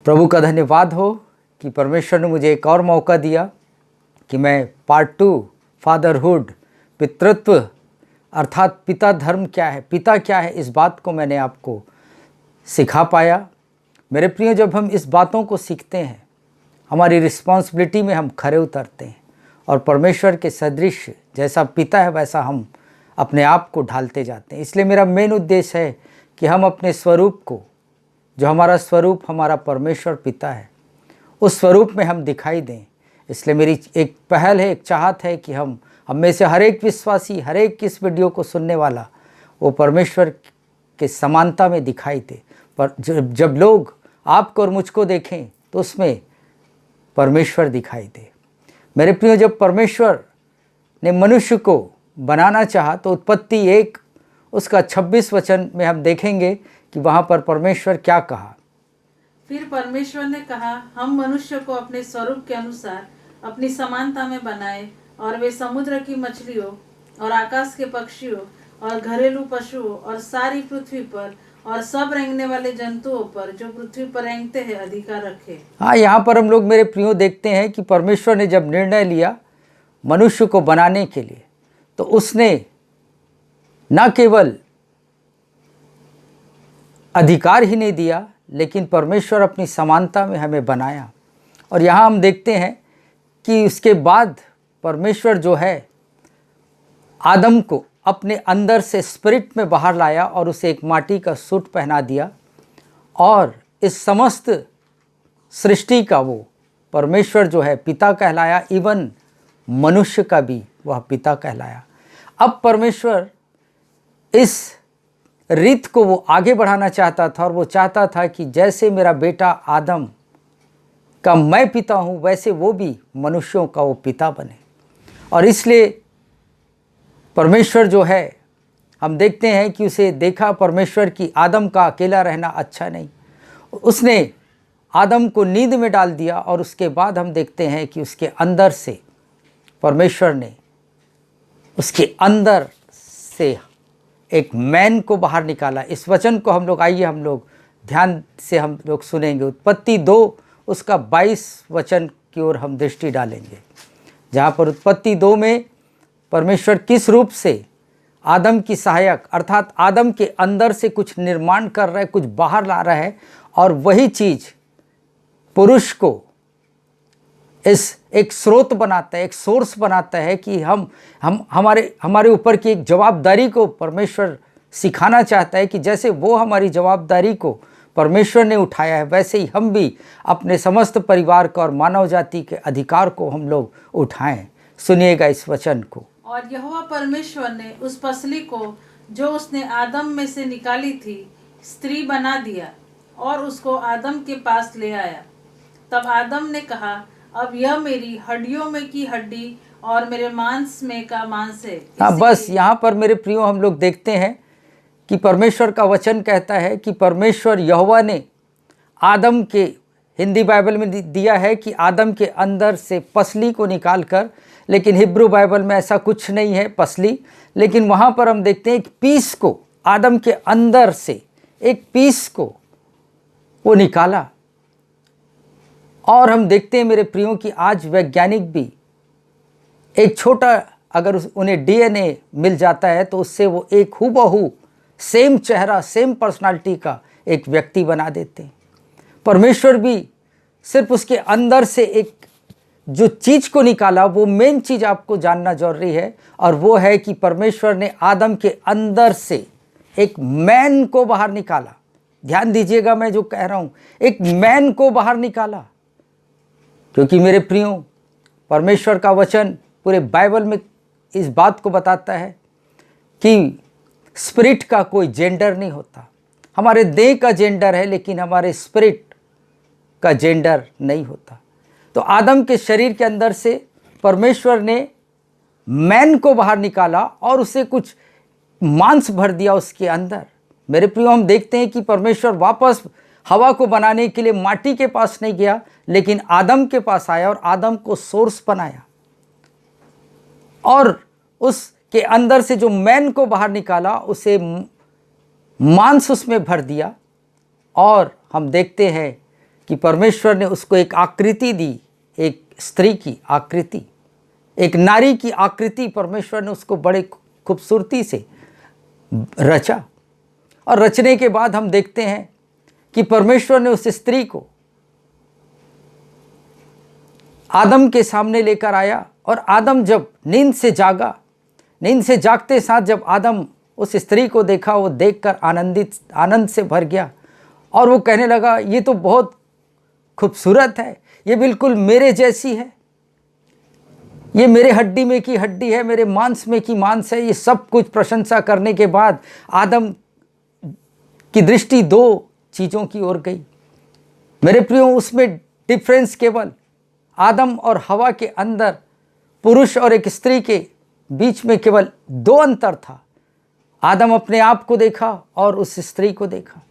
प्रभु का धन्यवाद हो कि परमेश्वर ने मुझे एक और मौका दिया कि मैं पार्ट 2 फादरहुड पितृत्व अर्थात पिता धर्म क्या है, पिता क्या है, इस बात को मैंने आपको सिखा पाया। मेरे प्रियो, जब हम इस बातों को सीखते हैं हमारी रिस्पॉन्सिबिलिटी में हम खरे उतरते हैं और परमेश्वर के सदृश जैसा पिता है वैसा हम अपने आप को ढालते जाते हैं। इसलिए मेरा मेन उद्देश्य है कि हम अपने स्वरूप को, जो हमारा स्वरूप हमारा परमेश्वर पिता है, उस स्वरूप में हम दिखाई दें। इसलिए मेरी एक पहल है, एक चाहत है कि हम में से हर एक विश्वासी, हर एक इस वीडियो को सुनने वाला वो परमेश्वर के समानता में दिखाई दे। पर जब लोग आपको और मुझको देखें तो उसमें परमेश्वर दिखाई दे। मेरे प्रियो, जब परमेश्वर ने मनुष्य को बनाना चाहा तो उत्पत्ति 1 उसका 26 वचन में हम देखेंगे कि वहाँ पर परमेश्वर क्या कहा। फिर परमेश्वर ने कहा, हम मनुष्य को अपने स्वरूप के अनुसार अपनी समानता में बनाए और वे समुद्र की मछलियों और आकाश के पक्षियों और घरेलू पशुओं और सारी पृथ्वी पर और सब रेंगने वाले जंतुओं पर जो पृथ्वी पर रेंगते हैं अधिकार रखे। हाँ, यहाँ पर हम लोग मेरे प्रियो देखते हैं कि परमेश्वर ने जब निर्णय लिया मनुष्य को बनाने के लिए तो उसने न केवल अधिकार ही नहीं दिया लेकिन परमेश्वर अपनी समानता में हमें बनाया। और यहाँ हम देखते हैं कि उसके बाद परमेश्वर जो है आदम को अपने अंदर से स्पिरिट में बाहर लाया और उसे एक माटी का सूट पहना दिया और इस समस्त सृष्टि का वो परमेश्वर जो है पिता कहलाया। इवन मनुष्य का भी वह पिता कहलाया। अब परमेश्वर इस रीत को वो आगे बढ़ाना चाहता था और वो चाहता था कि जैसे मेरा बेटा आदम का मैं पिता हूँ वैसे वो भी मनुष्यों का वो पिता बने। और इसलिए परमेश्वर जो है हम देखते हैं कि उसे देखा परमेश्वर की आदम का अकेला रहना अच्छा नहीं, उसने आदम को नींद में डाल दिया और उसके बाद हम देखते हैं कि उसके अंदर से परमेश्वर ने उसके अंदर से एक मैन को बाहर निकाला। इस वचन को हम लोग ध्यान से हम लोग सुनेंगे। उत्पत्ति 2 उसका 22 वचन की ओर हम दृष्टि डालेंगे, जहाँ पर उत्पत्ति 2 में परमेश्वर किस रूप से आदम की सहायक अर्थात आदम के अंदर से कुछ निर्माण कर रहा है, कुछ बाहर ला रहा है और वही चीज़ पुरुष को इस एक स्रोत बनाता है, एक सोर्स बनाता है कि हमारे ऊपर की एक जवाबदारी को परमेश्वर सिखाना चाहता है कि जैसे वो हमारी जवाबदारी को परमेश्वर ने उठाया है वैसे ही हम भी अपने समस्त परिवार का और मानव जाति के अधिकार को हम लोग उठाएं। सुनिएगा इस वचन को। और यहोवा परमेश्वर ने उस पसली को जो उसने आदम में से निकाली थी स्त्री बना दिया और उसको आदम के पास ले आया। तब आदम ने कहा, अब यह मेरी हड्डियों में की हड्डी और मेरे मांस में का मांस है। हाँ, बस यहाँ पर मेरे प्रियो हम लोग देखते हैं कि परमेश्वर का वचन कहता है कि परमेश्वर यहोवा ने आदम के, हिंदी बाइबल में दिया है कि आदम के अंदर से पसली को निकाल कर, लेकिन हिब्रू बाइबल में ऐसा कुछ नहीं है पसली, लेकिन वहाँ पर हम देखते हैं एक पीस को, आदम के अंदर से एक पीस को वो निकाला। और हम देखते हैं मेरे प्रियो कि आज वैज्ञानिक भी एक छोटा अगर उन्हें डीएनए मिल जाता है तो उससे वो एक हूबहू सेम चेहरा, सेम पर्सनालिटी का एक व्यक्ति बना देते हैं। परमेश्वर भी सिर्फ उसके अंदर से एक जो चीज़ को निकाला, वो मेन चीज़ आपको जानना जरूरी है और वो है कि परमेश्वर ने आदम के अंदर से एक मैन को बाहर निकाला। ध्यान दीजिएगा मैं जो कह रहा हूँ, एक मैन को बाहर निकाला। क्योंकि मेरे प्रियो परमेश्वर का वचन पूरे बाइबल में इस बात को बताता है कि स्पिरिट का कोई जेंडर नहीं होता। हमारे देह का जेंडर है लेकिन हमारे स्पिरिट का जेंडर नहीं होता। तो आदम के शरीर के अंदर से परमेश्वर ने मैन को बाहर निकाला और उसे कुछ मांस भर दिया उसके अंदर। मेरे प्रियो, हम देखते हैं कि परमेश्वर वापस हवा को बनाने के लिए माटी के पास नहीं गया लेकिन आदम के पास आया और आदम को सोर्स बनाया और उसके अंदर से जो मैन को बाहर निकाला उसे मांस उसमें भर दिया। और हम देखते हैं कि परमेश्वर ने उसको एक आकृति दी, एक स्त्री की आकृति, एक नारी की आकृति परमेश्वर ने उसको बड़े खूबसूरती से रचा। और रचने के बाद हम देखते हैं कि परमेश्वर ने उस स्त्री को आदम के सामने लेकर आया, और आदम जब नींद से जागा, नींद से जागते साथ जब आदम उस स्त्री को देखा, वो देखकर आनंद से भर गया और वो कहने लगा, ये तो बहुत खूबसूरत है, ये बिल्कुल मेरे जैसी है, ये मेरे हड्डी में की हड्डी है, मेरे मांस में की मांस है। ये सब कुछ प्रशंसा करने के बाद आदम की दृष्टि दो चीज़ों की ओर गई। मेरे प्रियो, उसमें डिफरेंस केवल आदम और हवा के अंदर, पुरुष और एक स्त्री के बीच में केवल दो अंतर था। आदम अपने आप को देखा और उस स्त्री को देखा।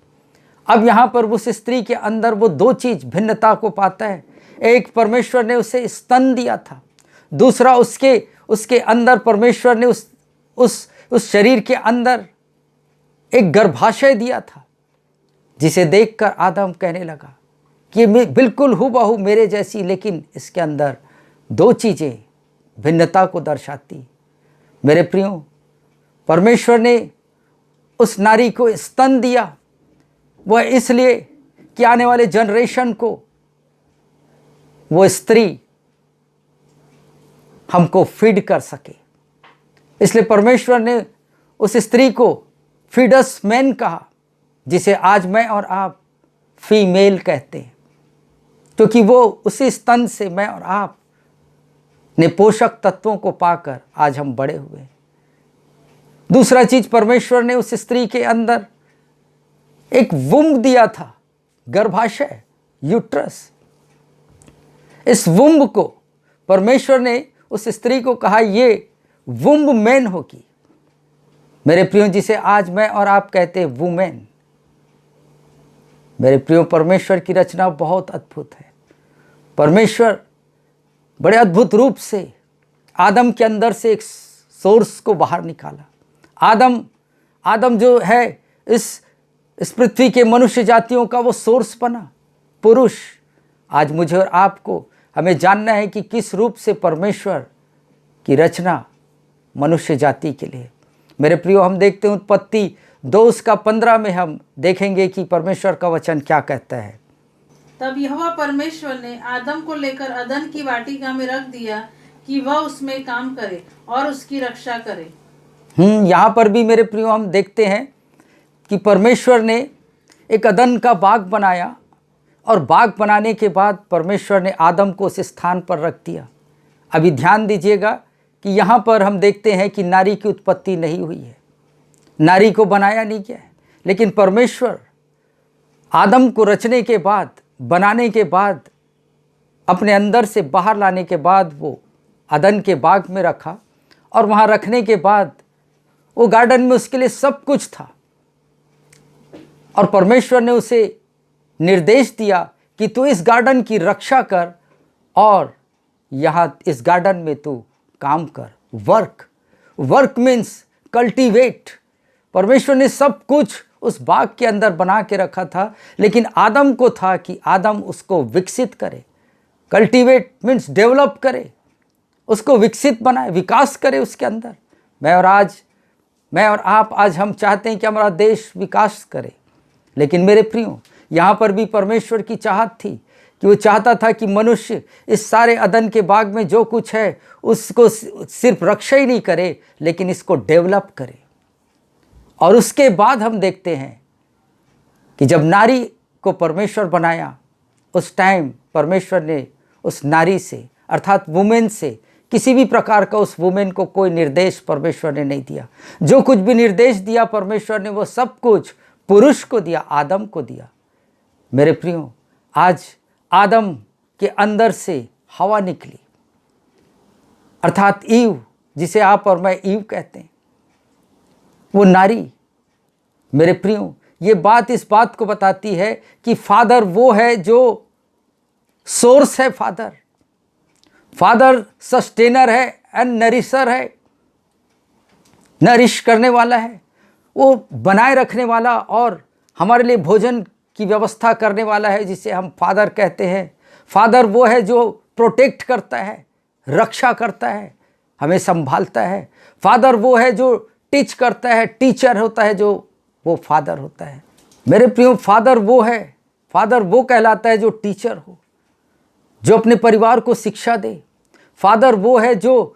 अब यहाँ पर उस स्त्री के अंदर वो दो चीज़ भिन्नता को पाता है। एक, परमेश्वर ने उसे स्तन दिया था, दूसरा उसके अंदर परमेश्वर ने उस शरीर के अंदर एक गर्भाशय दिया था, जिसे देखकर आदम कहने लगा कि ये बिल्कुल हूबहू मेरे जैसी, लेकिन इसके अंदर दो चीज़ें भिन्नता को दर्शाती। मेरे प्रियो, परमेश्वर ने उस नारी को स्तन दिया, वह इसलिए कि आने वाले जनरेशन को वो स्त्री हमको फीड कर सके। इसलिए परमेश्वर ने उस स्त्री को फीडस मैन कहा, जिसे आज मैं और आप फीमेल कहते हैं, क्योंकि वो उसी स्तन से मैं और आप ने पोषक तत्वों को पाकर आज हम बड़े हुए। दूसरा चीज, परमेश्वर ने उस स्त्री के अंदर एक वुम्ब दिया था, गर्भाशय, यूट्रस। इस वुम्ब को परमेश्वर ने उस स्त्री को कहा, ये वुम्ब मैन होगी। मेरे प्रियो, जिसे आज मैं और आप कहते हैं वुमेन। मेरे प्रियो, परमेश्वर की रचना बहुत अद्भुत है। परमेश्वर बड़े अद्भुत रूप से आदम के अंदर से एक सोर्स को बाहर निकाला। आदम जो है इस पृथ्वी के मनुष्य जातियों का वो सोर्स बना, पुरुष। आज मुझे और आपको हमें जानना है कि किस रूप से परमेश्वर की रचना मनुष्य जाति के लिए। मेरे प्रियो, हम देखते हैं उत्पत्ति 2:15 में हम देखेंगे कि परमेश्वर का वचन क्या कहता है। तब यहोवा परमेश्वर ने आदम को लेकर अदन की वाटिका में रख दिया कि वह उसमें काम करे और उसकी रक्षा करे। यहाँ पर भी मेरे प्रियो हम देखते हैं कि परमेश्वर ने एक अदन का बाग बनाया, और बाग बनाने के बाद परमेश्वर ने आदम को उस स्थान पर रख दिया। अभी ध्यान दीजिएगा कि यहाँ पर हम देखते हैं कि नारी की उत्पत्ति नहीं हुई है, नारी को बनाया नहीं गया है, लेकिन परमेश्वर आदम को रचने के बाद, बनाने के बाद, अपने अंदर से बाहर लाने के बाद वो अदन के बाग में रखा, और वहाँ रखने के बाद वो गार्डन में उसके लिए सब कुछ था। और परमेश्वर ने उसे निर्देश दिया कि तू इस गार्डन की रक्षा कर और यहाँ इस गार्डन में तू काम कर। Work means cultivate. परमेश्वर ने सब कुछ उस बाग के अंदर बना के रखा था, लेकिन आदम को था कि आदम उसको विकसित करे। कल्टीवेट मीन्स डेवलप करे, उसको विकसित बनाए, विकास करे उसके अंदर। मैं और आप आज हम चाहते हैं कि हमारा देश विकास करे, लेकिन मेरे प्रियो, यहाँ पर भी परमेश्वर की चाहत थी कि वो चाहता था कि मनुष्य इस सारे अदन के बाग में जो कुछ है उसको सिर्फ रक्षा ही नहीं करे, लेकिन इसको डेवलप करे। और उसके बाद हम देखते हैं कि जब नारी को परमेश्वर बनाया, उस टाइम परमेश्वर ने उस नारी से अर्थात वुमेन से किसी भी प्रकार का उस वुमेन को कोई निर्देश परमेश्वर ने नहीं दिया। जो कुछ भी निर्देश दिया परमेश्वर ने, वो सब कुछ पुरुष को दिया, आदम को दिया। मेरे प्रियो, आज आदम के अंदर से हवा निकली, अर्थात ईव, जिसे आप और मैं ईव कहते हैं, वो नारी। मेरे प्रियो, ये बात इस बात को बताती है कि फादर वो है जो सोर्स है। फादर सस्टेनर है एंड नरिशर है, नरिश करने वाला है, वो बनाए रखने वाला और हमारे लिए भोजन की व्यवस्था करने वाला है, जिसे हम फादर कहते हैं। फादर वो है जो प्रोटेक्ट करता है, रक्षा करता है, हमें संभालता है। फादर वो है जो टीच करता है, टीचर होता है जो वो फादर होता है। मेरे प्रियो, फादर वो है, फादर वो कहलाता है जो टीचर हो, जो अपने परिवार को शिक्षा दे। फादर वो है जो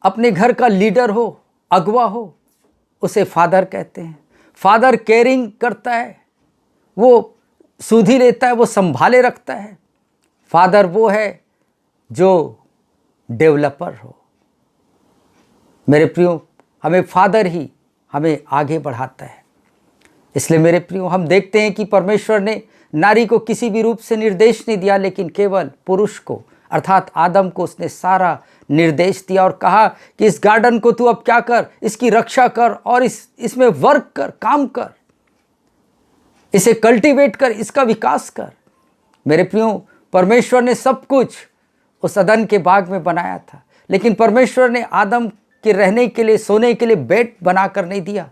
अपने घर का लीडर हो, अगवा हो, उसे फादर कहते हैं। फादर केयरिंग करता है, वो सुधि लेता है, वो संभाले रखता है। फादर वो है जो डेवलपर हो। मेरे प्रियो, हमें फादर ही हमें आगे बढ़ाता है। इसलिए मेरे प्रियो, हम देखते हैं कि परमेश्वर ने नारी को किसी भी रूप से निर्देश नहीं दिया, लेकिन केवल पुरुष को अर्थात आदम को उसने सारा निर्देश दिया और कहा कि इस गार्डन को तू अब क्या कर, इसकी रक्षा कर और इसमें वर्क कर, काम कर, इसे कल्टीवेट कर, इसका विकास कर। मेरे प्रियो, परमेश्वर ने सब कुछ उस अदन के बाग में बनाया था, लेकिन परमेश्वर ने आदम के रहने के लिए, सोने के लिए बेड बनाकर नहीं दिया।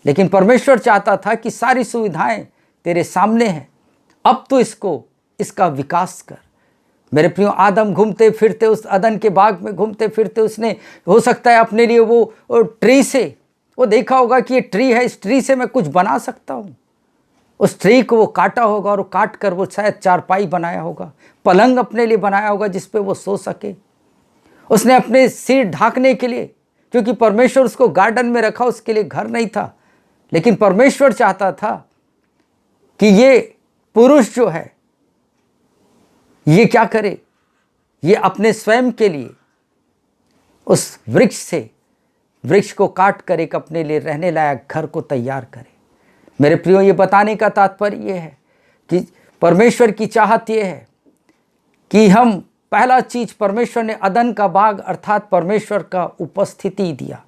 लेकिन परमेश्वर चाहता था कि सारी सुविधाएं तेरे सामने हैं, अब तो इसका विकास कर। मेरे प्रियो, आदम घूमते फिरते उस अदन के बाग में घूमते फिरते उसने हो सकता है अपने लिए वो ट्री से वो देखा होगा कि ये ट्री है, इस ट्री से मैं कुछ बना सकता हूँ। उस ट्री को वो काटा होगा और काट कर वो शायद चारपाई बनाया होगा, पलंग अपने लिए बनाया होगा जिस पे वो सो सके। उसने अपने सिर ढांकने के लिए, क्योंकि परमेश्वर उसको गार्डन में रखा, उसके लिए घर नहीं था, लेकिन परमेश्वर चाहता था कि ये पुरुष जो है ये क्या करे, ये अपने स्वयं के लिए उस वृक्ष को काट कर एक अपने लिए रहने लायक घर को तैयार करे। मेरे प्रियो, ये बताने का तात्पर्य ये है कि परमेश्वर की चाहत ये है कि हम पहला चीज, परमेश्वर ने अदन का बाग अर्थात परमेश्वर का उपस्थिति दिया।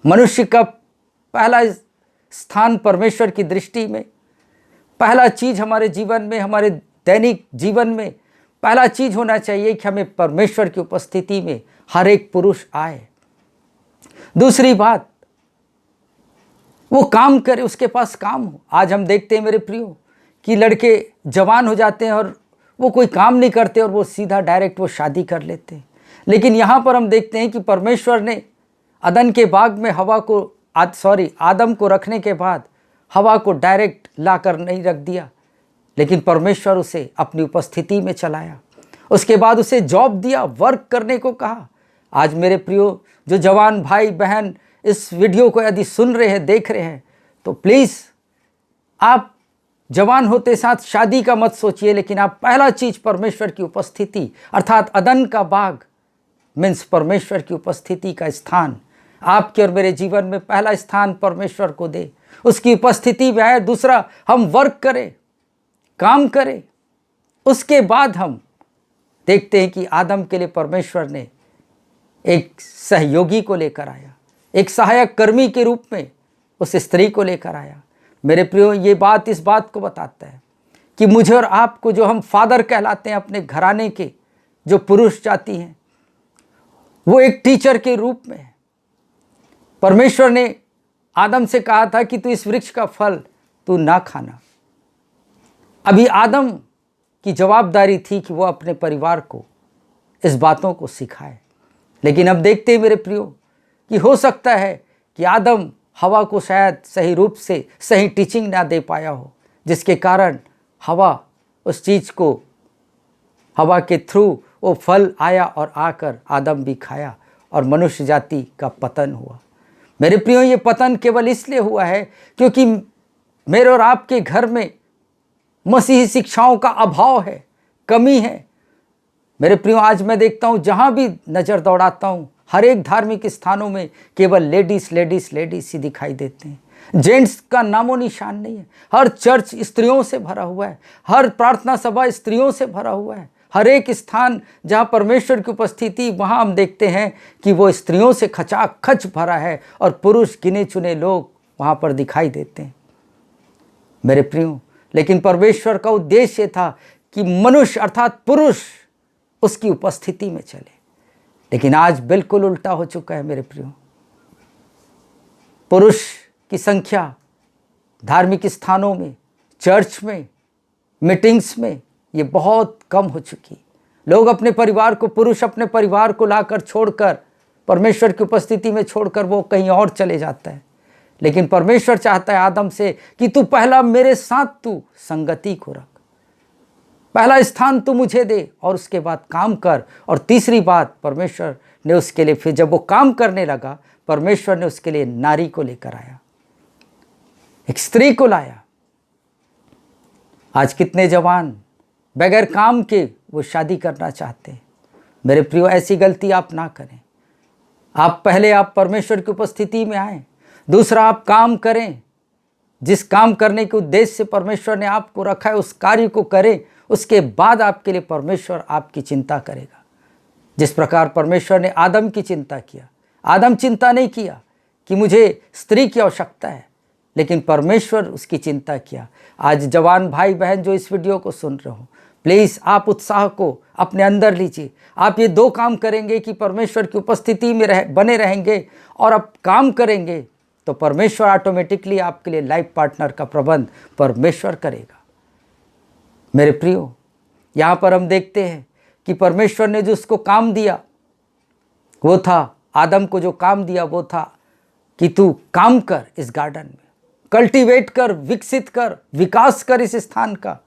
मनुष्य का पहला स्थान परमेश्वर की दृष्टि में, पहला चीज हमारे जीवन में, हमारे दैनिक जीवन में पहला चीज होना चाहिए कि हमें परमेश्वर की उपस्थिति में हर एक पुरुष आए। दूसरी बात, वो काम करे, उसके पास काम हो। आज हम देखते हैं मेरे प्रियो कि लड़के जवान हो जाते हैं और वो कोई काम नहीं करते और वो सीधा डायरेक्ट वो शादी कर लेते हैं। लेकिन यहाँ पर हम देखते हैं कि परमेश्वर ने अदन के बाग में आदम को रखने के बाद हवा को डायरेक्ट ला कर नहीं रख दिया, लेकिन परमेश्वर उसे अपनी उपस्थिति में चलाया। उसके बाद उसे जॉब दिया, वर्क करने को कहा। आज मेरे प्रियो, जो जवान भाई बहन इस वीडियो को यदि सुन रहे हैं, देख रहे हैं, तो प्लीज़ आप जवान होते साथ शादी का मत सोचिए, लेकिन आप पहला चीज परमेश्वर की उपस्थिति अर्थात अदन का बाग मीन्स परमेश्वर की उपस्थिति का स्थान आपके और मेरे जीवन में पहला स्थान परमेश्वर को दे, उसकी उपस्थिति में आए। दूसरा, हम वर्क करें, काम करें। उसके बाद हम देखते हैं कि आदम के लिए परमेश्वर ने एक सहयोगी को लेकर आया, एक सहायक कर्मी के रूप में उस स्त्री को लेकर आया। मेरे प्रियो, ये बात इस बात को बताता है कि मुझे और आपको, जो हम फादर कहलाते हैं अपने घराने के, जो पुरुष जाति हैं, वो एक टीचर के रूप में है। परमेश्वर ने आदम से कहा था कि तू इस वृक्ष का फल तू ना खाना। अभी आदम की जवाबदारी थी कि वो अपने परिवार को इस बातों को सिखाए। लेकिन अब देखते हैं मेरे प्रियो कि हो सकता है कि आदम हवा को शायद सही रूप से सही टीचिंग ना दे पाया हो, जिसके कारण हवा उस चीज़ को, हवा के थ्रू वो फल आया और आकर आदम भी खाया और मनुष्य जाति का पतन हुआ। मेरे प्रियो, ये पतन केवल इसलिए हुआ है क्योंकि मेरे और आपके घर में मसीही शिक्षाओं का अभाव है, कमी है। मेरे प्रियो, आज मैं देखता हूँ जहाँ भी नज़र दौड़ाता हूँ, हर एक धार्मिक स्थानों में केवल लेडीज़ ही दिखाई देते हैं। जेंट्स का नामो निशान नहीं है। हर चर्च स्त्रियों से भरा हुआ है, हर प्रार्थना सभा स्त्रियों से भरा हुआ है। हर एक स्थान जहाँ परमेश्वर की उपस्थिति, वहाँ हम देखते हैं कि वो स्त्रियों से खचाखच भरा है और पुरुष गिने चुने लोग वहाँ पर दिखाई देते हैं। मेरे प्रियो, लेकिन परमेश्वर का उद्देश्य था कि मनुष्य अर्थात पुरुष उसकी उपस्थिति में चले। लेकिन आज बिल्कुल उल्टा हो चुका है मेरे प्रियो। पुरुष की संख्या धार्मिक स्थानों में, चर्च में मीटिंग्स में ये बहुत कम हो चुकी। लोग अपने परिवार को, पुरुष अपने परिवार को लाकर छोड़कर, परमेश्वर की उपस्थिति में छोड़कर वो कहीं और चले जाता है। लेकिन परमेश्वर चाहता है आदम से कि तू पहला मेरे साथ तू संगति को रख, पहला स्थान तू मुझे दे और उसके बाद काम कर। और तीसरी बात, परमेश्वर ने उसके लिए, फिर जब वो काम करने लगा, परमेश्वर ने उसके लिए नारी को लेकर आया, एक स्त्री को लाया। आज कितने जवान बगैर काम के वो शादी करना चाहते हैं। मेरे प्रियो, ऐसी गलती आप ना करें। आप पहले आप परमेश्वर की उपस्थिति में आए, दूसरा आप काम करें, जिस काम करने के उद्देश्य से परमेश्वर ने आपको रखा है उस कार्य को करें। उसके बाद आपके लिए परमेश्वर आपकी चिंता करेगा। जिस प्रकार परमेश्वर ने आदम की चिंता किया, आदम चिंता नहीं किया कि मुझे स्त्री की आवश्यकता है, लेकिन परमेश्वर उसकी चिंता किया। आज जवान भाई बहन जो इस वीडियो को सुन रहे हो, प्लीज़ आप उत्साह को अपने अंदर लीजिए। आप ये दो काम करेंगे कि परमेश्वर की उपस्थिति में बने रहेंगे और आप काम करेंगे, तो परमेश्वर ऑटोमेटिकली आपके लिए लाइफ पार्टनर का प्रबंध परमेश्वर करेगा। मेरे प्रियो, यहाँ पर हम देखते हैं कि परमेश्वर ने जो उसको काम दिया वो था, आदम को जो काम दिया वो था कि तू काम कर, इस गार्डन में कल्टीवेट कर, विकसित कर, विकास कर इस स्थान का।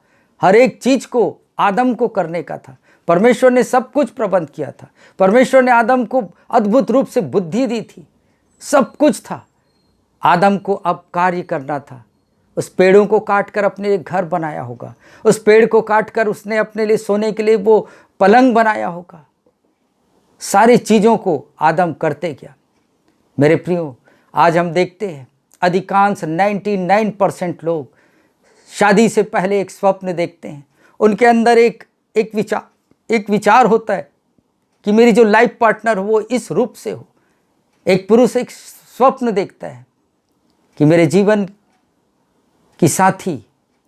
हर एक चीज को आदम को करने का था। परमेश्वर ने सब कुछ प्रबंध किया था। परमेश्वर ने आदम को अद्भुत रूप से बुद्धि दी थी, सब कुछ था। आदम को अब कार्य करना था। उस पेड़ों को काटकर अपने लिए घर बनाया होगा, उस पेड़ को काटकर उसने अपने लिए सोने के लिए वो पलंग बनाया होगा। सारी चीज़ों को आदम करते गया। मेरे प्रियो, आज हम देखते हैं अधिकांश 99% लोग शादी से पहले एक स्वप्न देखते हैं। उनके अंदर एक विचार होता है कि मेरी जो लाइफ पार्टनर हो वो इस रूप से हो। एक पुरुष एक स्वप्न देखता है कि मेरे जीवन की साथी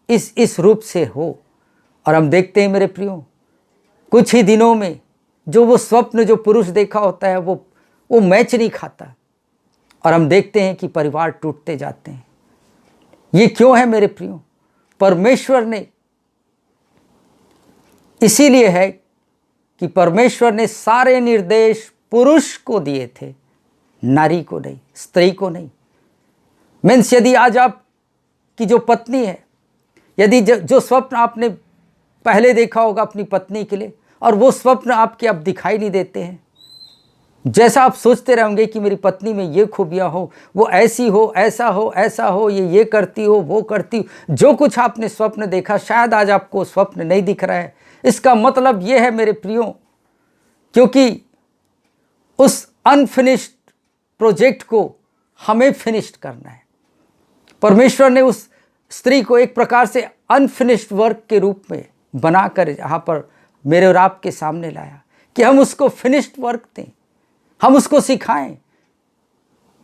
इस रूप से हो। और हम देखते हैं मेरे प्रियो, कुछ ही दिनों में जो वो स्वप्न जो पुरुष देखा होता है वो मैच नहीं खाता, और हम देखते हैं कि परिवार टूटते जाते हैं। ये क्यों है मेरे प्रियो? परमेश्वर ने, इसीलिए है कि परमेश्वर ने सारे निर्देश पुरुष को दिए थे, नारी को नहीं, स्त्री को नहीं। मीन्स यदि आज आपकी जो पत्नी है, यदि जो स्वप्न आपने पहले देखा होगा अपनी पत्नी के लिए, और वो स्वप्न आपके अब दिखाई नहीं देते हैं, जैसा आप सोचते रहेंगे कि मेरी पत्नी में ये खूबियाँ हो, वो ऐसी हो, ऐसा हो, ऐसा हो, ये करती हो, वो करती हो, जो कुछ आपने स्वप्न देखा, शायद आज आपको स्वप्न नहीं दिख रहा है। इसका मतलब ये है मेरे प्रियो, क्योंकि उस अनफिनिश्ड प्रोजेक्ट को हमें फिनिश्ड करना है। परमेश्वर ने उस स्त्री को एक प्रकार से अनफिनिश्ड वर्क के रूप में बनाकर यहाँ पर मेरे और आपके सामने लाया कि हम उसको फिनिश्ड वर्क दें, हम उसको सिखाएं।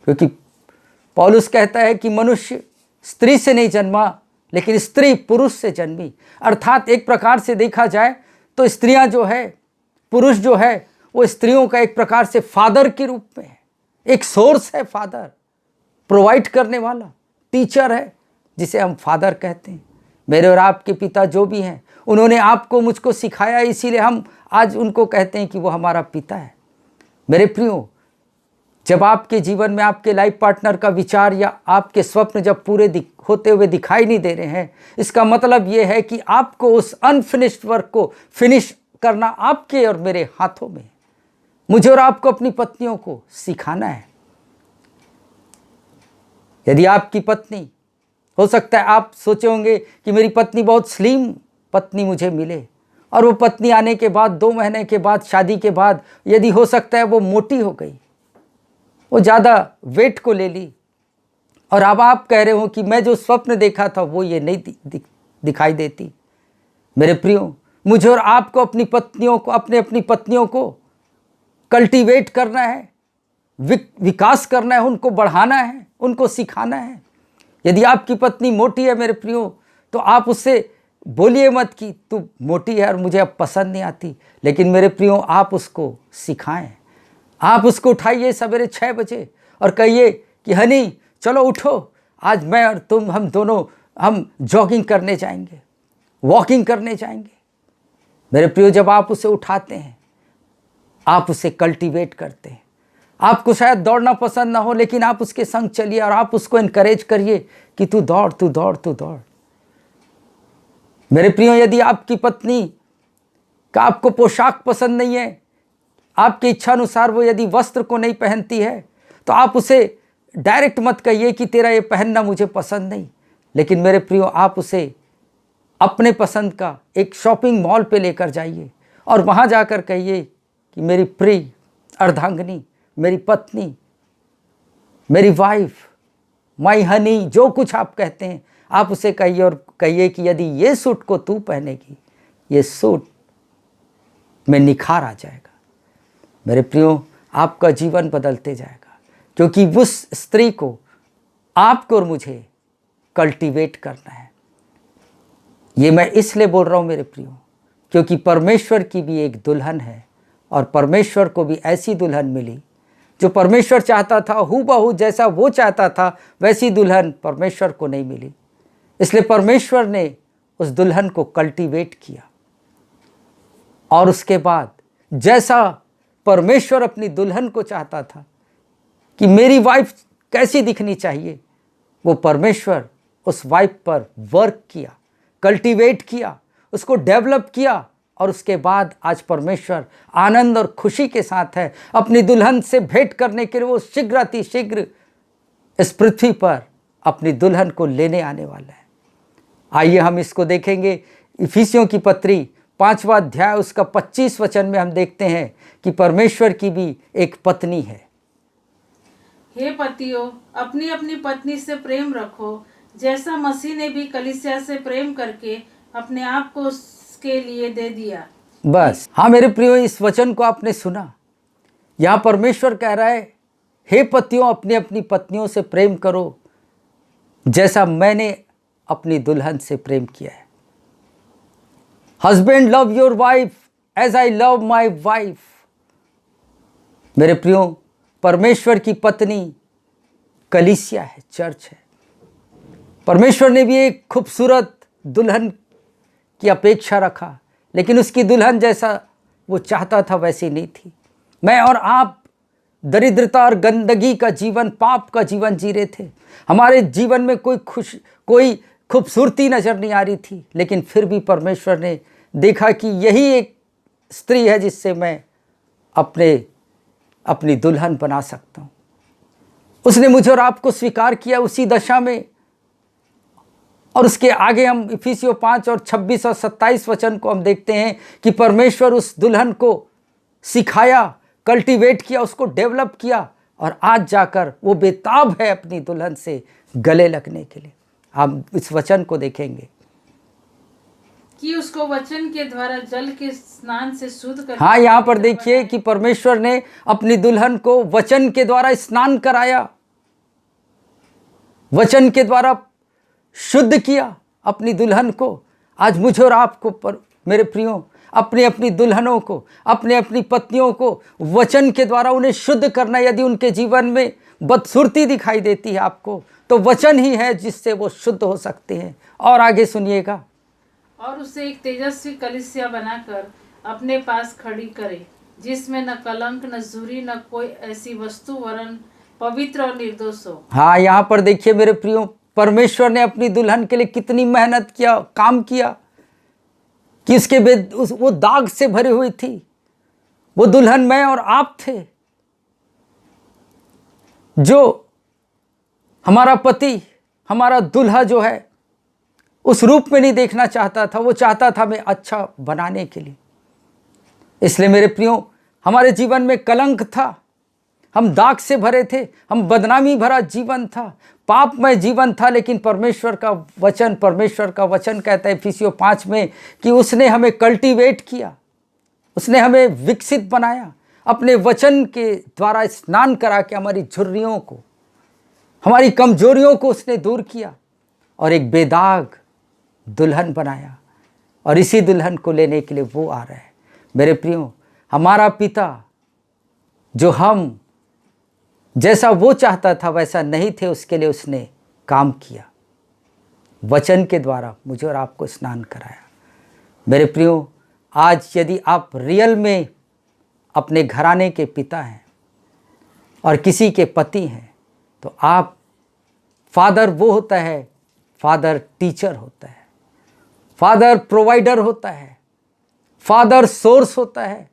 क्योंकि पौलुस कहता है कि मनुष्य स्त्री से नहीं जन्मा, लेकिन स्त्री पुरुष से जन्मी। अर्थात एक प्रकार से देखा जाए तो स्त्रियां जो है, पुरुष जो है, वो स्त्रियों का एक प्रकार से फादर के रूप में है, एक सोर्स है, फादर प्रोवाइड करने वाला, टीचर है, जिसे हम फादर कहते हैं। मेरे और आपके पिता जो भी हैं, उन्होंने आपको मुझको सिखाया, इसीलिए हम आज उनको कहते हैं कि वो हमारा पिता है। मेरे प्रियो, जब आपके जीवन में आपके लाइफ पार्टनर का विचार या आपके स्वप्न जब पूरे होते हुए दिखाई नहीं दे रहे हैं, इसका मतलब ये है कि आपको उस अनफिनिश्ड वर्क को फिनिश करना आपके और मेरे हाथों में। मुझे और आपको अपनी पत्नियों को सिखाना है। यदि आपकी पत्नी, हो सकता है आप सोचे होंगे कि मेरी पत्नी बहुत स्लिम पत्नी मुझे मिले, और वो पत्नी आने के बाद 2 महीने के बाद, शादी के बाद, यदि हो सकता है वो मोटी हो गई, वो ज़्यादा वेट को ले ली, और अब आप कह रहे हो कि मैं जो स्वप्न देखा था वो ये नहीं दिखाई देती। मेरे प्रियो, मुझे और आपको अपनी पत्नियों को, अपनी पत्नियों को कल्टीवेट करना है, विकास करना है, उनको बढ़ाना है, उनको सिखाना है। यदि आपकी पत्नी मोटी है मेरे प्रियो, तो आप उससे बोलिए मत कि तू मोटी है और मुझे अब पसंद नहीं आती, लेकिन मेरे प्रियो आप उसको सिखाएं। आप उसको उठाइए सवेरे 6 बजे और कहिए कि हनी चलो उठो, आज मैं और तुम हम दोनों हम जॉगिंग करने जाएंगे। वॉकिंग करने जाएंगे। मेरे प्रियो, जब आप उसे उठाते हैं, आप उसे कल्टीवेट करते हैं। आपको शायद दौड़ना पसंद ना हो, लेकिन आप उसके संग चलिए और आप उसको इनकरेज करिए कि तू दौड़, तू दौड़, तू दौड़। मेरे प्रियो, यदि आपकी पत्नी का आपको पोशाक पसंद नहीं है, आपकी इच्छा अनुसार वो यदि वस्त्र को नहीं पहनती है, तो आप उसे डायरेक्ट मत कहिए कि तेरा ये पहनना मुझे पसंद नहीं। लेकिन मेरे प्रियो, आप उसे अपने पसंद का एक शॉपिंग मॉल पे लेकर जाइए और वहाँ जाकर कहिए कि मेरी प्रिय अर्धांगिनी, मेरी पत्नी, मेरी वाइफ, माई हनी, जो कुछ आप कहते हैं, आप उसे कहिए और कहिए कि यदि ये सूट को तू पहनेगी, ये सूट में निखार आ जाएगा। मेरे प्रियो, आपका जीवन बदलते जाएगा, क्योंकि उस स्त्री को आपको और मुझे कल्टीवेट करना है। ये मैं इसलिए बोल रहा हूँ मेरे प्रियो, क्योंकि परमेश्वर की भी एक दुल्हन है और परमेश्वर को भी ऐसी दुल्हन मिली जो परमेश्वर चाहता था, हूबहू जैसा वो चाहता था वैसी दुल्हन परमेश्वर को नहीं मिली। इसलिए परमेश्वर ने उस दुल्हन को कल्टीवेट किया और उसके बाद जैसा परमेश्वर अपनी दुल्हन को चाहता था कि मेरी वाइफ कैसी दिखनी चाहिए, वो परमेश्वर उस वाइफ पर वर्क किया, कल्टीवेट किया, उसको डेवलप किया और उसके बाद आज परमेश्वर आनंद और खुशी के साथ है। अपनी दुल्हन से भेंट करने के लिए वो शीघ्र अति शीघ्र इस पृथ्वी पर अपनी दुल्हन को लेने आने वाला है। आइए हम इसको देखेंगे। इफिसियों की पत्री 5वां अध्याय उसका 25 वचन में हम देखते हैं कि परमेश्वर की भी एक पत्नी है। हे पतियों, अपनी अपनी पत्नी से प्रेम रखो, जैसा मसीह ने भी कलीसिया से प्रेम करके अपने आप को उसके लिए दे दिया। बस, हाँ मेरे प्रियो, इस वचन को आपने सुना। यहाँ परमेश्वर कह रहा है, हे पतियों, अपनी अपनी पत्नियों से प्रेम करो जैसा मैंने अपनी दुल्हन से प्रेम किया है। Husband, love your wife as I love my wife. मेरे प्रियो, परमेश्वर की पत्नी कलीसिया है, चर्च है। परमेश्वर ने भी एक खूबसूरत दुल्हन की अपेक्षा रखा, लेकिन उसकी दुल्हन जैसा वो चाहता था वैसी नहीं थी। मैं और आप दरिद्रता और गंदगी का जीवन, पाप का जीवन जी रहे थे। हमारे जीवन में कोई खूबसूरती नजर नहीं आ रही थी, लेकिन फिर भी परमेश्वर ने देखा कि यही एक स्त्री है जिससे मैं अपनी दुल्हन बना सकता हूँ। उसने मुझे और आपको स्वीकार किया उसी दशा में। और उसके आगे हम इफिसियों 5 और 26 और 27 वचन को हम देखते हैं कि परमेश्वर उस दुल्हन को सिखाया, कल्टीवेट किया, उसको डेवलप किया और आज जाकर वो बेताब है अपनी दुल्हन से गले लगने के लिए। हम इस वचन को देखेंगे कि उसको वचन के द्वारा जल के स्नान से शुद्ध कर। हाँ, यहाँ पर देखिए कि परमेश्वर ने अपनी दुल्हन को वचन के द्वारा स्नान कराया, वचन के द्वारा शुद्ध किया अपनी दुल्हन को। आज मुझे और आपको मेरे प्रियो, अपनी अपनी दुल्हनों को, अपनी अपनी पत्नियों को वचन के द्वारा उन्हें शुद्ध करना। यदि उनके जीवन में बदसूरती दिखाई देती है आपको, तो वचन ही है जिससे वो शुद्ध हो सकते हैं। और आगे सुनिएगा, और उसे एक तेजस्वी कलीसिया बनाकर अपने पास खड़ी करे, जिसमें न कलंक, न झुर्री, न कोई ऐसी वस्तु, वरन पवित्र और निर्दोष हो। हाँ, यहाँ पर देखिए मेरे प्रियो, परमेश्वर ने अपनी दुल्हन के लिए कितनी मेहनत किया, काम किया कि उसके वो दाग से भरी हुई थी। वो दुल्हन मैं और आप थे। जो हमारा पति, हमारा दूल्हा जो है, उस रूप में नहीं देखना चाहता था, वो चाहता था मैं अच्छा बनाने के लिए। इसलिए मेरे प्रियो, हमारे जीवन में कलंक था, हम दाग से भरे थे, हम बदनामी भरा जीवन था, पापमय जीवन था। लेकिन परमेश्वर का वचन कहता है इफिसियों 5 में कि उसने हमें कल्टीवेट किया, उसने हमें विकसित बनाया, अपने वचन के द्वारा स्नान करा के हमारी झुर्रियों को, हमारी कमजोरियों को उसने दूर किया और एक बेदाग दुल्हन बनाया। और इसी दुल्हन को लेने के लिए वो आ रहा है। मेरे प्रियो, हमारा पिता जो हम जैसा वो चाहता था वैसा नहीं थे, उसके लिए उसने काम किया, वचन के द्वारा मुझे और आपको स्नान कराया। मेरे प्रियो, आज यदि आप रियल में अपने घराने के पिता हैं और किसी के पति हैं, तो आप फादर वो होता है, फादर टीचर होता है, फादर प्रोवाइडर होता है, फादर सोर्स होता है,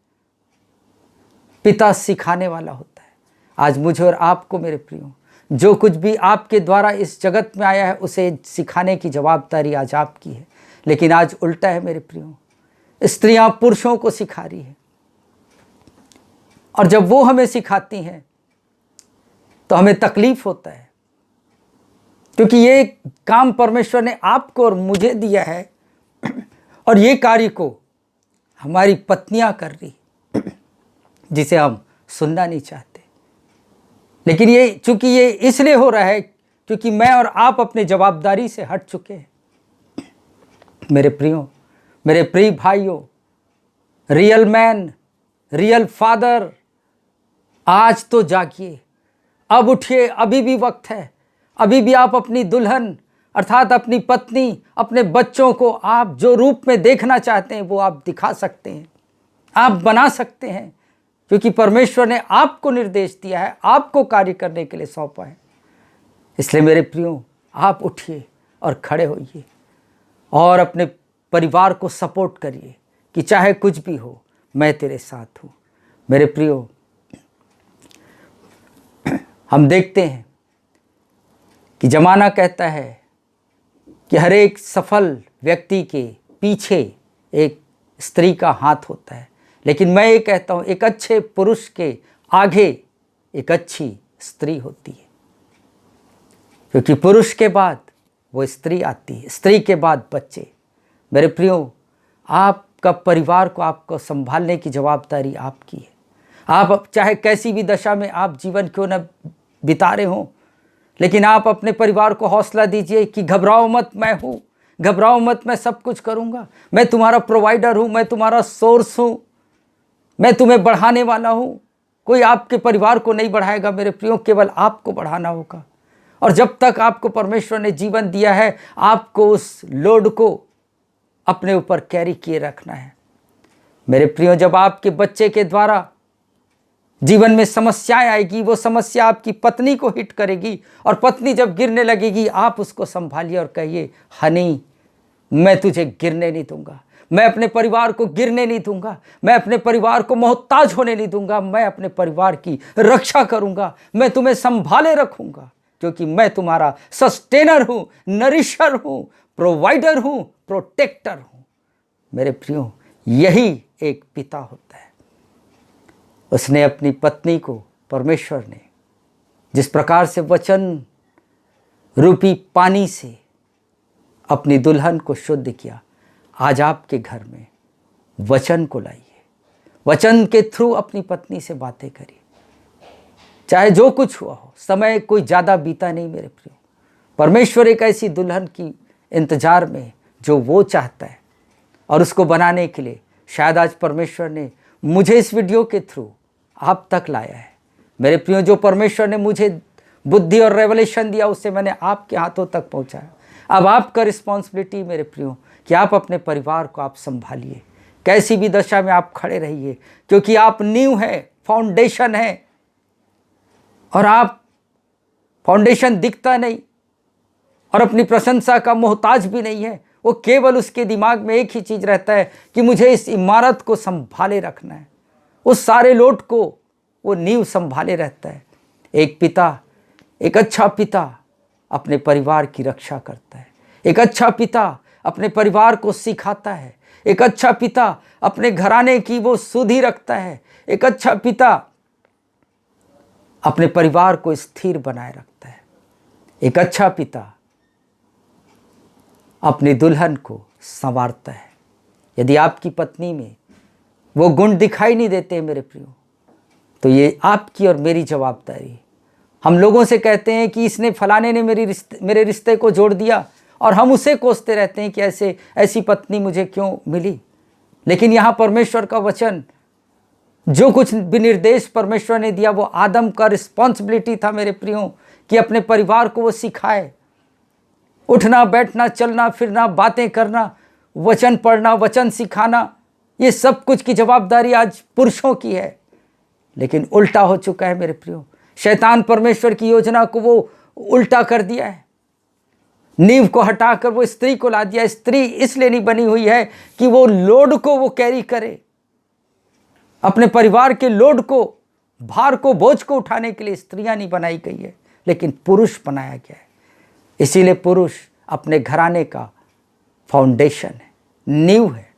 पिता सिखाने वाला होता है। आज मुझे और आपको मेरे प्रियो, जो कुछ भी आपके द्वारा इस जगत में आया है उसे सिखाने की जवाबदारी आज आपकी है। लेकिन आज उल्टा है मेरे प्रियो, स्त्रियां पुरुषों को सिखा रही है, और जब वो हमें सिखाती हैं तो हमें तकलीफ होता है, क्योंकि ये काम परमेश्वर ने आपको और मुझे दिया है, और ये कार्य को हमारी पत्नियां कर रही, जिसे हम सुनना नहीं चाहते। लेकिन ये चूंकि ये इसलिए हो रहा है क्योंकि मैं और आप अपने जवाबदारी से हट चुके हैं। मेरे प्रियो, मेरे प्रिय भाइयों, रियल मैन, रियल फादर, आज तो जागिए, अब उठिए, अभी भी वक्त है। अभी भी आप अपनी दुल्हन अर्थात अपनी पत्नी, अपने बच्चों को आप जो रूप में देखना चाहते हैं वो आप दिखा सकते हैं, आप बना सकते हैं, क्योंकि परमेश्वर ने आपको निर्देश दिया है, आपको कार्य करने के लिए सौंपा है। इसलिए मेरे प्रियो, आप उठिए और खड़े होइए और अपने परिवार को सपोर्ट करिए कि चाहे कुछ भी हो, मैं तेरे साथ हूँ। मेरे प्रियो, हम देखते हैं कि ज़माना कहता है कि हर एक सफल व्यक्ति के पीछे एक स्त्री का हाथ होता है, लेकिन मैं ये कहता हूँ एक अच्छे पुरुष के आगे एक अच्छी स्त्री होती है, क्योंकि पुरुष के बाद वो स्त्री आती है, स्त्री के बाद बच्चे। मेरे प्रियो, आपका परिवार को आपको संभालने की जवाबदारी आपकी है। आप चाहे कैसी भी दशा में आप जीवन क्यों न बिता रहे हों, लेकिन आप अपने परिवार को हौसला दीजिए कि घबराओ मत, मैं हूँ, घबराओ मत, मैं सब कुछ करूँगा, मैं तुम्हारा प्रोवाइडर हूँ, मैं तुम्हारा सोर्स हूँ, मैं तुम्हें बढ़ाने वाला हूँ। कोई आपके परिवार को नहीं बढ़ाएगा मेरे प्रियो, केवल आपको बढ़ाना होगा। और जब तक आपको परमेश्वर ने जीवन दिया है, आपको उस लोड को अपने ऊपर कैरी किए रखना है। मेरे प्रियो, जब आपके बच्चे के द्वारा जीवन में समस्याएं आएगी, वो समस्या आपकी पत्नी को हिट करेगी, और पत्नी जब गिरने लगेगी, आप उसको संभालिए और कहिए, हनी, मैं तुझे गिरने नहीं दूंगा, मैं अपने परिवार को गिरने नहीं दूंगा, मैं अपने परिवार को मोहताज होने नहीं दूंगा, मैं अपने परिवार की रक्षा करूंगा, मैं तुम्हें संभाले रखूंगा, क्योंकि मैं तुम्हारा सस्टेनर हूं, नरिशर हूं, प्रोवाइडर हूं, प्रोटेक्टर हूं। मेरे प्रियो, यही एक पिता होता है। उसने अपनी पत्नी को, परमेश्वर ने जिस प्रकार से वचन रूपी पानी से अपनी दुल्हन को शुद्ध किया, आज आपके घर में वचन को लाइए, वचन के थ्रू अपनी पत्नी से बातें करिए। चाहे जो कुछ हुआ हो, समय कोई ज़्यादा बीता नहीं मेरे प्रियो। परमेश्वर एक ऐसी दुल्हन की इंतजार में जो वो चाहता है, और उसको बनाने के लिए शायद आज परमेश्वर ने मुझे इस वीडियो के थ्रू आप तक लाया है। मेरे प्रियो, जो परमेश्वर ने मुझे बुद्धि और रेवलेशन दिया, उससे मैंने आपके हाथों तक पहुंचाया। अब आपका रिस्पॉन्सिबिलिटी मेरे प्रियो कि आप अपने परिवार को आप संभालिए, कैसी भी दशा में आप खड़े रहिए, क्योंकि आप नींव है, फाउंडेशन है, और आप फाउंडेशन दिखता नहीं और अपनी प्रशंसा का मोहताज भी नहीं है। वो केवल उसके दिमाग में एक ही चीज़ रहता है कि मुझे इस इमारत को संभाले रखना है, उस सारे लोड को वो नींव संभाले रहता है। एक पिता, एक अच्छा पिता अपने परिवार की रक्षा करता है, एक अच्छा पिता अपने परिवार को सिखाता है, एक अच्छा पिता अपने घराने की वो सुधि रखता है, एक अच्छा पिता अपने परिवार को स्थिर बनाए रखता है, एक अच्छा पिता अपनी दुल्हन को संवारता है। यदि आपकी पत्नी में वो गुण दिखाई नहीं देते मेरे प्रियो, तो ये आपकी और मेरी जवाबदारी है। हम लोगों से कहते हैं कि इसने फलाने ने मेरे रिश्ते को जोड़ दिया, और हम उसे कोसते रहते हैं कि ऐसी पत्नी मुझे क्यों मिली। लेकिन यहाँ परमेश्वर का वचन, जो कुछ भी निर्देश परमेश्वर ने दिया, वो आदम का रिस्पॉन्सिबिलिटी था मेरे प्रियो कि अपने परिवार को वो सिखाए। उठना, बैठना, चलना फिरना, बातें करना, वचन पढ़ना, वचन सिखाना, ये सब कुछ की जवाबदारी आज पुरुषों की है। लेकिन उल्टा हो चुका है मेरे प्रियो। शैतान परमेश्वर की योजना को वो उल्टा कर दिया है। नींव को हटाकर वो स्त्री को ला दिया। स्त्री इसलिए नहीं बनी हुई है कि वो लोड को वो कैरी करे, अपने परिवार के लोड को, भार को, बोझ को उठाने के लिए स्त्रियां नहीं बनाई गई है, लेकिन पुरुष बनाया गया है। इसीलिए पुरुष अपने घराने का फाउंडेशन है, नींव है।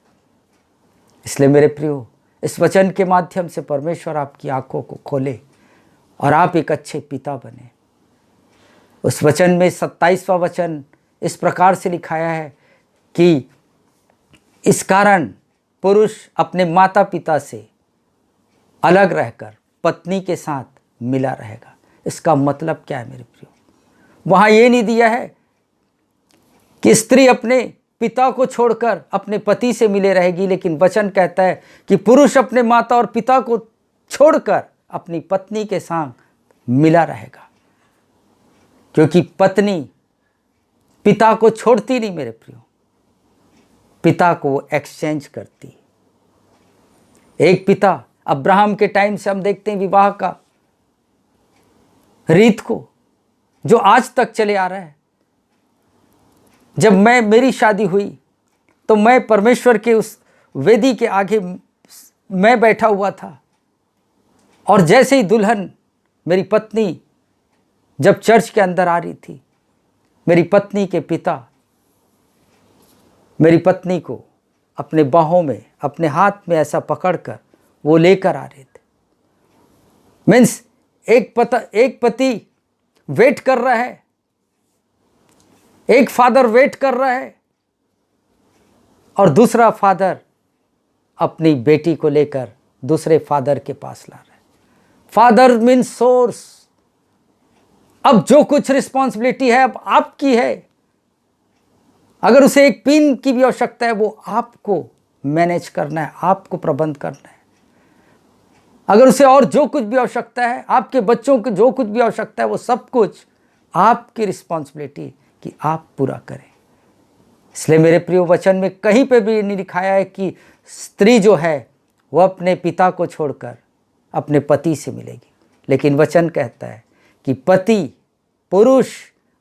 इसलिए मेरे प्रियो, इस वचन के माध्यम से परमेश्वर आपकी आंखों को खोले और आप एक अच्छे पिता बने। उस वचन में 27वां वचन इस प्रकार से लिखाया है कि इस कारण पुरुष अपने माता पिता से अलग रहकर पत्नी के साथ मिला रहेगा। इसका मतलब क्या है मेरे प्रियो? वहाँ ये नहीं दिया है कि स्त्री अपने पिता को छोड़कर अपने पति से मिले रहेगी, लेकिन वचन कहता है कि पुरुष अपने माता और पिता को छोड़कर अपनी पत्नी के साथ मिला रहेगा। क्योंकि पत्नी पिता को छोड़ती नहीं मेरे प्रियो, पिता को एक्सचेंज करती। एक पिता, अब्राहम के टाइम से हम देखते हैं विवाह का रीत को, जो आज तक चले आ रहा है। जब मेरी शादी हुई तो मैं परमेश्वर के उस वेदी के आगे मैं बैठा हुआ था, और जैसे ही दुल्हन मेरी पत्नी जब चर्च के अंदर आ रही थी, मेरी पत्नी के पिता मेरी पत्नी को अपने बाहों में, अपने हाथ में ऐसा पकड़कर वो लेकर आ रहे थे। मीन्स एक पति वेट कर रहा है, एक फादर वेट कर रहा है, और दूसरा फादर अपनी बेटी को लेकर दूसरे फादर के पास ला रहा है। Father means source. अब जो कुछ रिस्पॉन्सिबिलिटी है अब आपकी है। अगर उसे एक पिन की भी आवश्यकता है, वो आपको मैनेज करना है, आपको प्रबंध करना है। अगर उसे और जो कुछ भी आवश्यकता है, आपके बच्चों की जो कुछ भी आवश्यकता है, वो सब कुछ आपकी रिस्पॉन्सिबिलिटी कि आप पूरा करें। इसलिए मेरे प्रिय, वचन में कहीं पे भी नहीं लिखाया है कि स्त्री जो है वह अपने पिता को छोड़कर अपने पति से मिलेगी, लेकिन वचन कहता है कि पति, पुरुष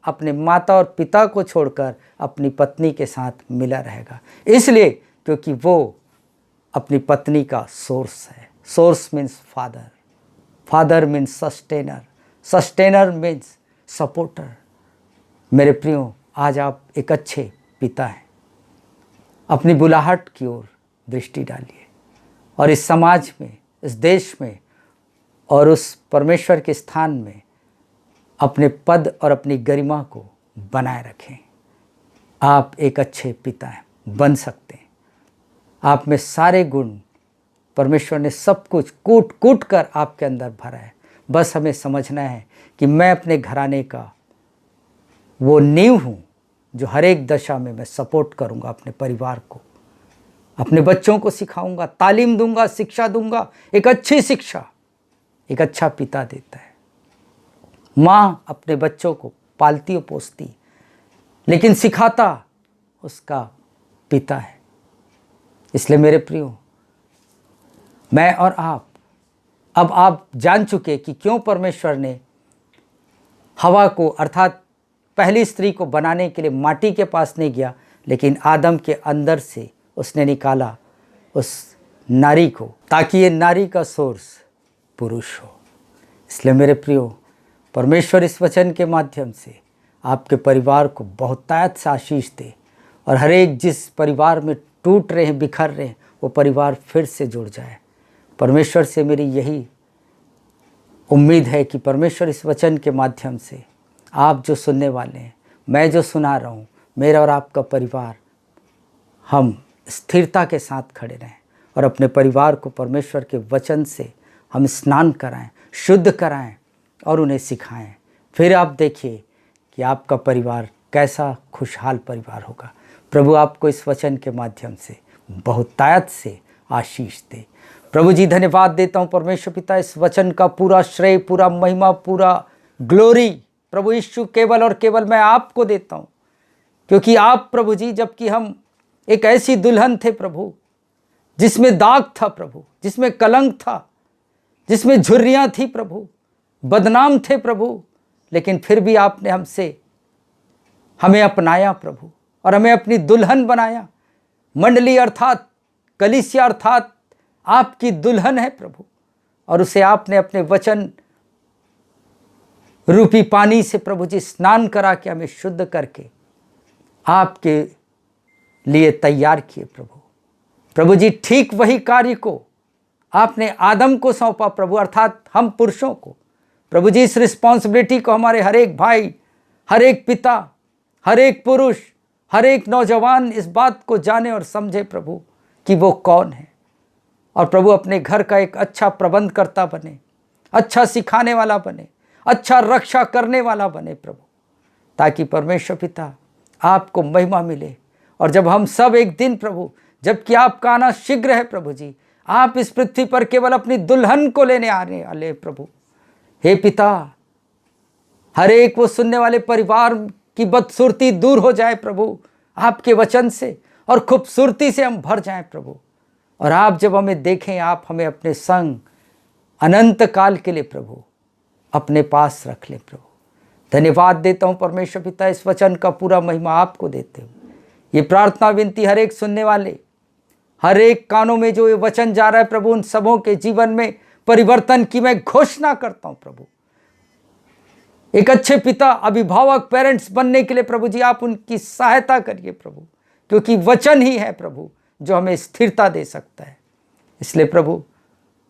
अपने माता और पिता को छोड़कर अपनी पत्नी के साथ मिला रहेगा। इसलिए क्योंकि वो अपनी पत्नी का सोर्स है। Source means father, father means sustainer, sustainer means supporter. मेरे प्रियो, आज आप एक अच्छे पिता हैं। अपनी बुलाहट की ओर दृष्टि डालिए और इस समाज में, इस देश में और उस परमेश्वर के स्थान में अपने पद और अपनी गरिमा को बनाए रखें। आप एक अच्छे पिता हैं, बन सकते हैं। आप में सारे गुण, परमेश्वर ने सब कुछ कूट कूट कर आपके अंदर भरा है। बस हमें समझना है कि मैं अपने घराने का वो नींव हूँ जो हर एक दशा में मैं सपोर्ट करूँगा अपने परिवार को, अपने बच्चों को सिखाऊंगा, तालीम दूंगा, शिक्षा दूंगा। एक अच्छी शिक्षा एक अच्छा पिता देता है। माँ अपने बच्चों को पालती और पोसती, लेकिन सिखाता उसका पिता है। इसलिए मेरे प्रियो, मैं और अब आप जान चुके कि क्यों परमेश्वर ने हवा को, अर्थात पहली स्त्री को बनाने के लिए माटी के पास नहीं गया, लेकिन आदम के अंदर से उसने निकाला उस नारी को, ताकि ये नारी का सोर्स पुरुष हो। इसलिए मेरे प्रियो, परमेश्वर इस वचन के माध्यम से आपके परिवार को बहुतायत से आशीष दे, और हर एक जिस परिवार में टूट रहे हैं, बिखर रहे हैं, वो परिवार फिर से जुड़ जाए। परमेश्वर से मेरी यही उम्मीद है कि परमेश्वर इस वचन के माध्यम से आप जो सुनने वाले हैं, मैं जो सुना रहा हूँ, मेरा और आपका परिवार, हम स्थिरता के साथ खड़े रहें और अपने परिवार को परमेश्वर के वचन से हम स्नान कराएं, शुद्ध कराएं और उन्हें सिखाएं। फिर आप देखिए कि आपका परिवार कैसा खुशहाल परिवार होगा। प्रभु आपको इस वचन के माध्यम से बहुतायत से आशीष दे। प्रभु जी, धन्यवाद देता हूँ परमेश्वर पिता, इस वचन का पूरा श्रेय, पूरा महिमा, पूरा ग्लोरी प्रभु यीशु केवल और केवल मैं आपको देता हूँ, क्योंकि आप प्रभु जी, जबकि हम एक ऐसी दुल्हन थे प्रभु जिसमें दाग था प्रभु, जिसमें कलंक था, जिसमें झुर्रियाँ थी प्रभु, बदनाम थे प्रभु, लेकिन फिर भी आपने हमें अपनाया प्रभु और हमें अपनी दुल्हन बनाया। मंडली अर्थात कलीसिया अर्थात आपकी दुल्हन है प्रभु, और उसे आपने अपने वचन रूपी पानी से प्रभु जी स्नान करा के हमें शुद्ध करके आपके लिए तैयार किए प्रभु। प्रभु जी ठीक वही कार्य को आपने आदम को सौंपा प्रभु, अर्थात हम पुरुषों को। प्रभु जी इस रिस्पॉन्सिबिलिटी को हमारे हर एक भाई, हर एक पिता, हर एक पुरुष, हर एक नौजवान इस बात को जाने और समझे प्रभु कि वो कौन है, और प्रभु अपने घर का एक अच्छा प्रबंध करता बने, अच्छा सिखाने वाला बने, अच्छा रक्षा करने वाला बने प्रभु, ताकि परमेश्वर पिता आपको महिमा मिले। और जब हम सब एक दिन प्रभु, जबकि आपका आना शीघ्र है प्रभु जी, आप इस पृथ्वी पर केवल अपनी दुल्हन को लेने आने वाले प्रभु। हे पिता, हर एक वो सुनने वाले परिवार की बदसूरती दूर हो जाए प्रभु आपके वचन से, और खूबसूरती से हम भर जाएं प्रभु। और आप जब हमें देखें, आप हमें अपने संग अनंत काल के लिए प्रभु अपने पास रख लें प्रभु। धन्यवाद देता हूँ परमेश्वर पिता, इस वचन का पूरा महिमा आपको देते हो। ये प्रार्थना विनती हर एक सुनने वाले, हर एक कानों में जो ये वचन जा रहा है प्रभु, उन सबों के जीवन में परिवर्तन की मैं घोषणा करता हूँ प्रभु। एक अच्छे पिता, अभिभावक, पेरेंट्स बनने के लिए प्रभु जी आप उनकी सहायता करिए प्रभु, क्योंकि वचन ही है प्रभु जो हमें स्थिरता दे सकता है। इसलिए प्रभु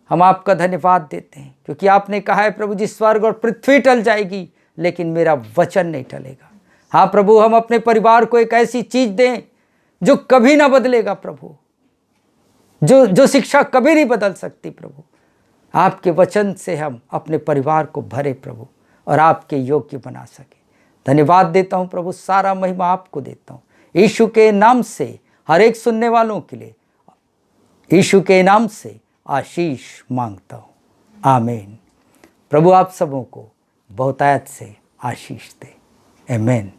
हम आपका धन्यवाद देते हैं, क्योंकि आपने कहा है प्रभु जी स्वर्ग और पृथ्वी टल जाएगी लेकिन मेरा वचन नहीं टलेगा। हाँ प्रभु, हम अपने परिवार को एक ऐसी चीज दें जो कभी ना बदलेगा प्रभु, जो शिक्षा कभी नहीं बदल सकती प्रभु। आपके वचन से हम अपने परिवार को भरे प्रभु और आपके योग्य बना सके। धन्यवाद देता हूँ प्रभु, सारा महिमा आपको देता हूँ यीशु के नाम से। हर एक सुनने वालों के लिए यीशु के नाम से आशीष मांगता हूँ, आमीन। प्रभु आप सबों को बहुतायत से आशीष दे, आमीन।